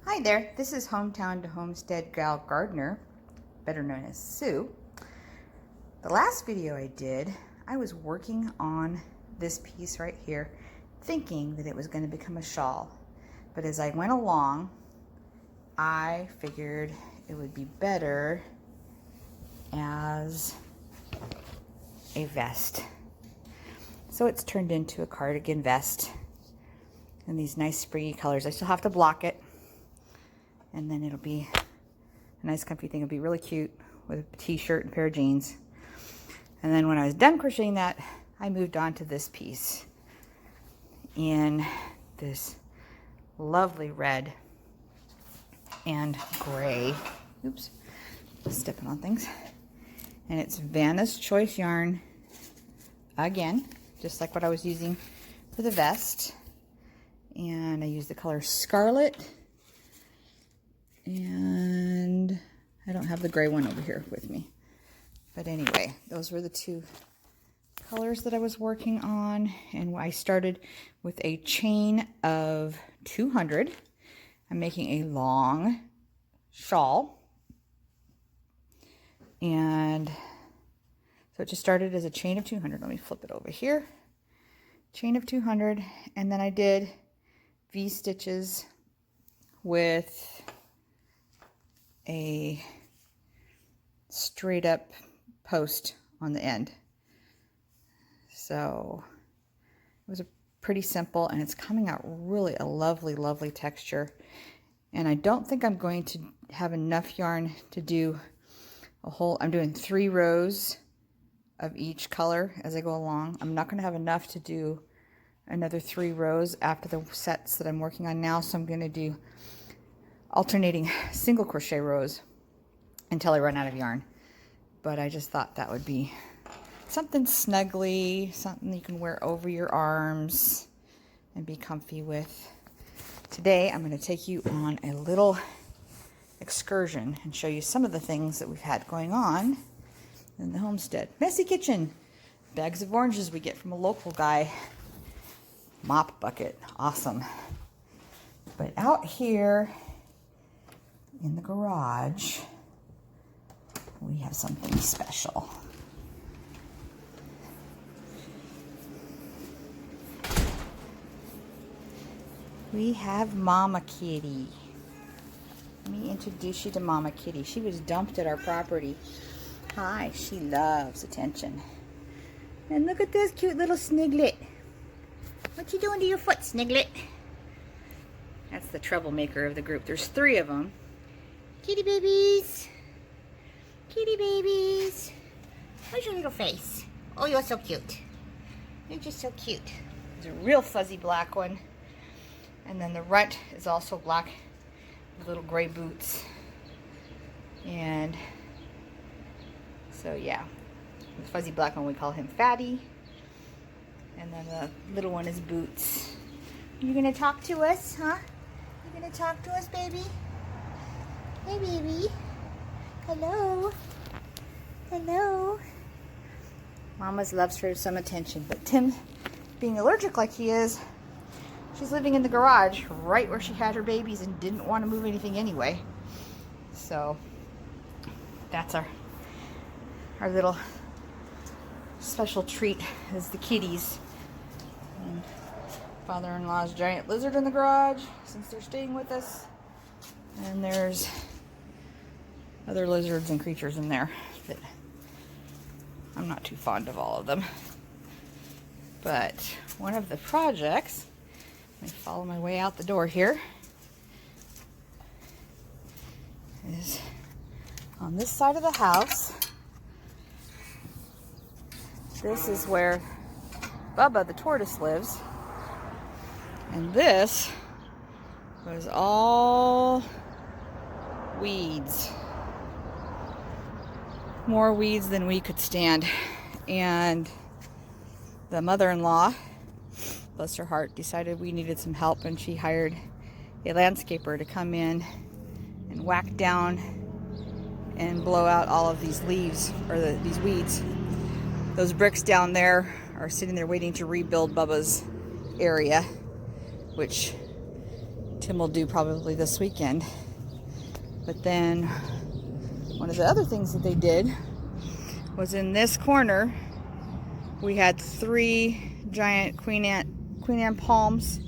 Hi there, this is Hometown to Homestead Gal Gardener, better known as Sue. The last video I did, I was working on this piece right here, thinking that it was going to become a shawl. But as I went along, I figured it would be better as a vest. So it's turned into a cardigan vest in these nice springy colors. I still have to block it. And then it'll be a nice comfy thing. It'll be really cute with a t-shirt and a pair of jeans. And then when I was done crocheting that, I moved on to this piece in this lovely red and gray. Oops, stepping on things. And it's Vanna's Choice yarn again, just like what I was using for the vest. And I used the color Scarlet. And I don't have the gray one over here with me. But anyway, those were the two colors that I was working on. And I started with a chain of 200. I'm making a long shawl. And so it just started as a chain of 200. Let me flip it over here. Chain of 200. And then I did V-stitches with a straight up post on the end. So it was a pretty simple, and it's coming out really a lovely texture. And I don't think I'm going to have enough yarn to do a whole, I'm doing 3 rows of each color as I go along. I'm not going to have enough to do another 3 rows after the sets that I'm working on now, so I'm going to do alternating single crochet rows until I run out of yarn. But I just thought that would be something snuggly, something you can wear over your arms and be comfy with. Today I'm going to take you on a little excursion and show you some of the things that we've had going on in the homestead. Messy kitchen, bags of oranges we get from a local guy, mop bucket, awesome. But out here in the garage, we have something special. We have Mama Kitty. Let me introduce you to Mama Kitty. She was dumped at our property. Hi, she loves attention. And look at this cute little sniglet. What you doing to your foot, sniglet? That's the troublemaker of the group. There's 3 of them. Kitty babies. Kitty babies. Where's your little face? Oh, you're so cute. You're just so cute. There's a real fuzzy black one. And then the runt is also black with little gray boots. And so, yeah. The fuzzy black one, we call him Fatty. And then the little one is Boots. You gonna talk to us, huh? You gonna talk to us, baby? Hey, baby. Hello. Hello. Mama's loves her some attention, but Tim, being allergic like he is, she's living in the garage right where she had her babies and didn't want to move anything anyway. So that's our little special treat is the kitties. And father-in-law's giant lizard in the garage since they're staying with us. And there's other lizards and creatures in there that I'm not too fond of all of them. But one of the projects, let me follow my way out the door here, is on this side of the house. This is where Bubba the tortoise lives. And this was all weeds. More weeds than we could stand. And the mother-in-law, bless her heart, decided we needed some help, and she hired a landscaper to come in and whack down and blow out all of these leaves, or these weeds. Those bricks down there are sitting there waiting to rebuild Bubba's area, which Tim will do probably this weekend. But then one of the other things that they did was in this corner, we had 3 giant Queen Anne palms.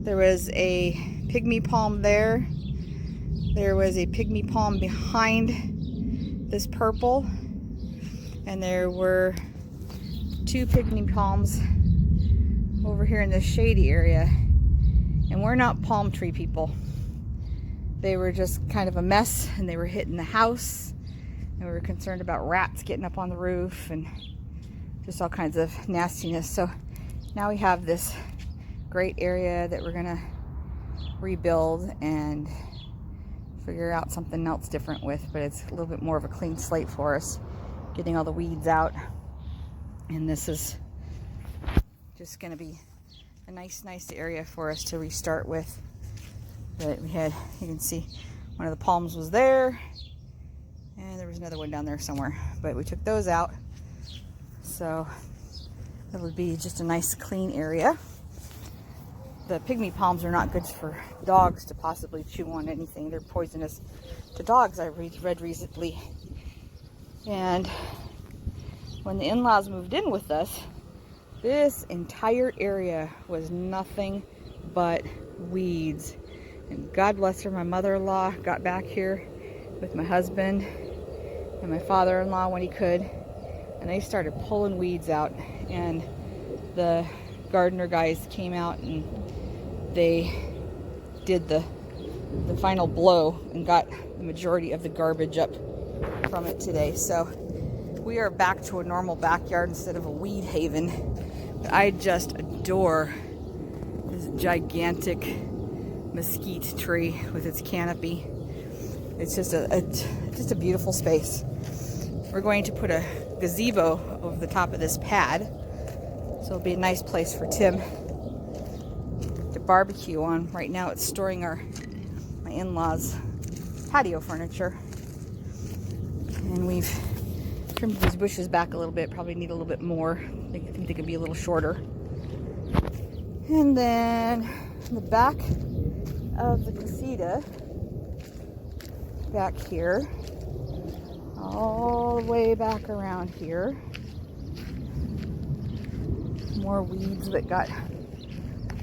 There was a pygmy palm there. There was a pygmy palm behind this purple. And there were 2 pygmy palms over here in this shady area. And we're not palm tree people. They were just kind of a mess, and they were hitting the house. And we were concerned about rats getting up on the roof and just all kinds of nastiness. So now we have this great area that we're gonna rebuild and figure out something else different with, but it's a little bit more of a clean slate for us, getting all the weeds out. And this is just gonna be a nice area for us to restart with. But we had, you can see one of the palms was there, and there was another one down there somewhere, but we took those out. So it would be just a nice clean area. The pygmy palms are not good for dogs to possibly chew on anything. They're poisonous to dogs, I read recently. And when the in-laws moved in with us, this entire area was nothing but weeds. And God bless her, my mother-in-law got back here with my husband and my father-in-law when he could, and they started pulling weeds out. And the gardener guys came out and they did the final blow and got the majority of the garbage up from it today. So we are back to a normal backyard instead of a weed haven. But I just adore this gigantic mesquite tree with its canopy. It's just a beautiful space. We're going to put a gazebo over the top of this pad, so it'll be a nice place for Tim to barbecue on. Right now it's storing my in-laws' patio furniture, and we've trimmed these bushes back a little bit. Probably need a little bit more. I think they could be a little shorter. And then in the back of the casita, back here, all the way back around here, more weeds that got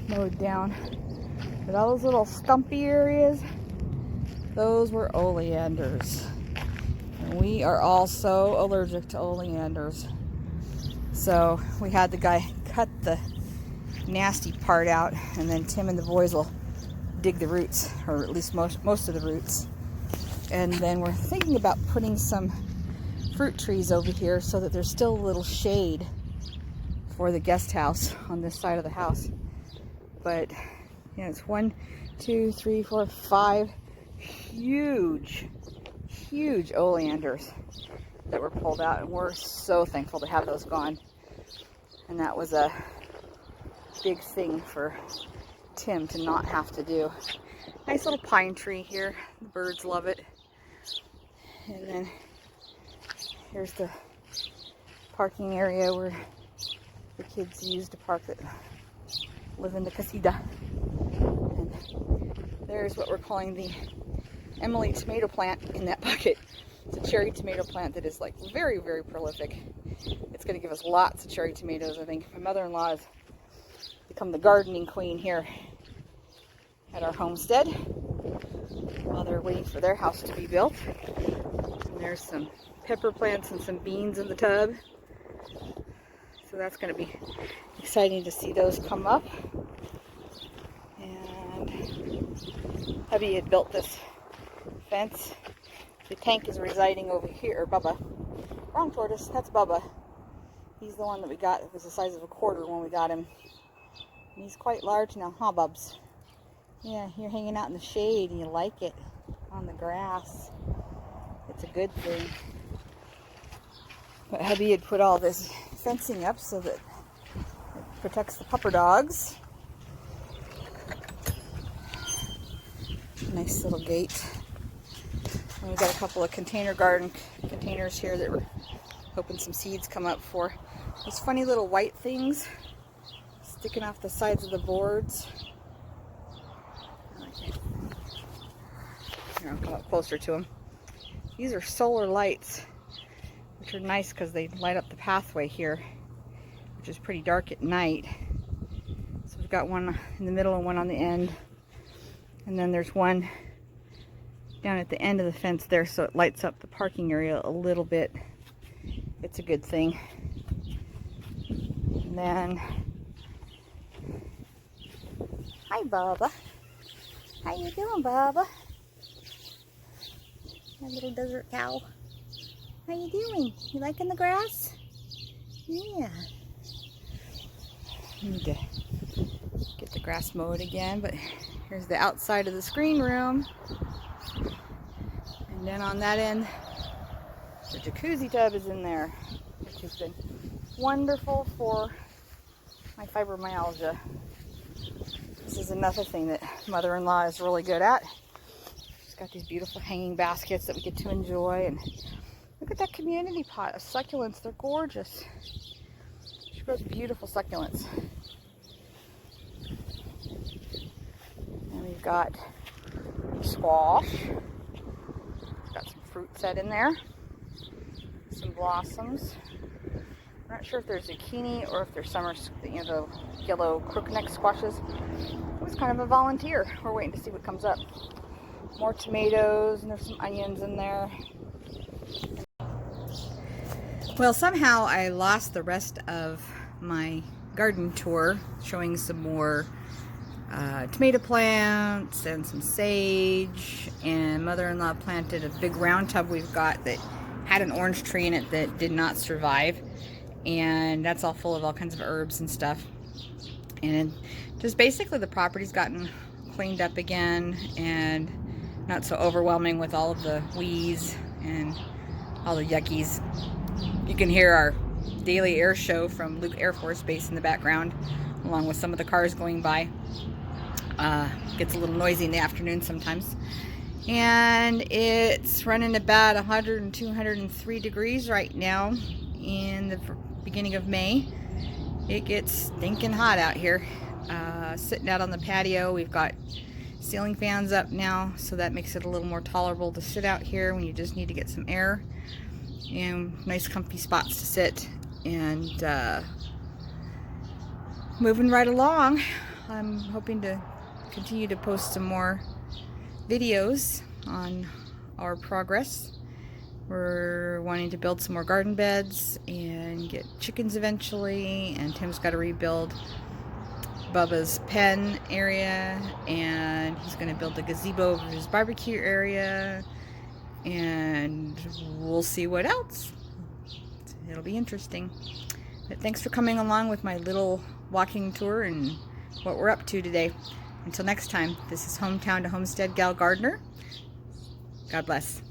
mowed down. But all those little stumpy areas, those were oleanders. And we are also allergic to oleanders. So we had the guy cut the nasty part out, and then Tim and the boys will dig the roots, or at least most of the roots. And then we're thinking about putting some fruit trees over here so that there's still a little shade for the guest house on this side of the house. But you know, it's 1, 2, 3, 4, 5 huge oleanders that were pulled out, and we're so thankful to have those gone. And that was a big thing for Tim to not have to do. Nice little pine tree here. The birds love it. And then here's the parking area where the kids use to park that live in the casita. And there's what we're calling the Emily tomato plant in that bucket. It's a cherry tomato plant that is like very prolific. It's going to give us lots of cherry tomatoes, I think. My mother-in-law has become the gardening queen here at our homestead while they're waiting for their house to be built. And there's some pepper plants and some beans in the tub. So that's going to be exciting to see those come up. And hubby had built this fence. The tank is residing over here, or Bubba. Wrong tortoise, that's Bubba. He's the one that we got. It was the size of a quarter when we got him. And he's quite large now, huh, Bubs? Yeah, you're hanging out in the shade and you like it on the grass. It's a good thing. But hubby had put all this fencing up so that it protects the pupper dogs. Nice little gate. And we've got a couple of container garden containers here that we're hoping some seeds come up for. Those funny little white things sticking off the sides of the boards. I Here, I'll come up closer to them. These are solar lights, which are nice because they light up the pathway here, which is pretty dark at night. So we've got one in the middle and one on the end. And then there's one down at the end of the fence there, so it lights up the parking area a little bit. It's a good thing. And then, hi Bubba. How you doing, Bubba? My little desert cow. How you doing? You liking the grass? Yeah. Need to get the grass mowed again, but here's the outside of the screen room. And then on that end, the jacuzzi tub is in there, which has been wonderful for my fibromyalgia. This is another thing that mother-in-law is really good at. She's got these beautiful hanging baskets that we get to enjoy. And look at that community pot of succulents. They're gorgeous. She grows beautiful succulents. And we've got squash. Got some fruit set in there. Some blossoms. I'm not sure if there's zucchini or if there's summer, you know, the yellow crookneck squashes. It was kind of a volunteer. We're waiting to see what comes up. More tomatoes, and there's some onions in there. Well, somehow I lost the rest of my garden tour, showing some more tomato plants and some sage. And mother-in-law planted a big round tub we've got that had an orange tree in it that did not survive. And that's all full of all kinds of herbs and stuff. And just basically the property's gotten cleaned up again and not so overwhelming with all of the weeds and all the yuckies. You can hear our daily air show from Luke Air Force Base in the background, along with some of the cars going by. Gets a little noisy in the afternoon sometimes. And it's running about 102, 103 degrees right now in the beginning of May. It gets stinking hot out here. Sitting out on the patio, we've got ceiling fans up now, so that makes it a little more tolerable to sit out here when you just need to get some air and nice comfy spots to sit. And moving right along, I'm hoping to continue to post some more videos on our progress. We're wanting to build some more garden beds and get chickens eventually, and Tim's got to rebuild Bubba's pen area, and he's going to build a gazebo over his barbecue area, and we'll see what else. It'll be interesting. But thanks for coming along with my little walking tour and what we're up to today. Until next time, this is Hometown to Homestead Gal Gardener. God bless.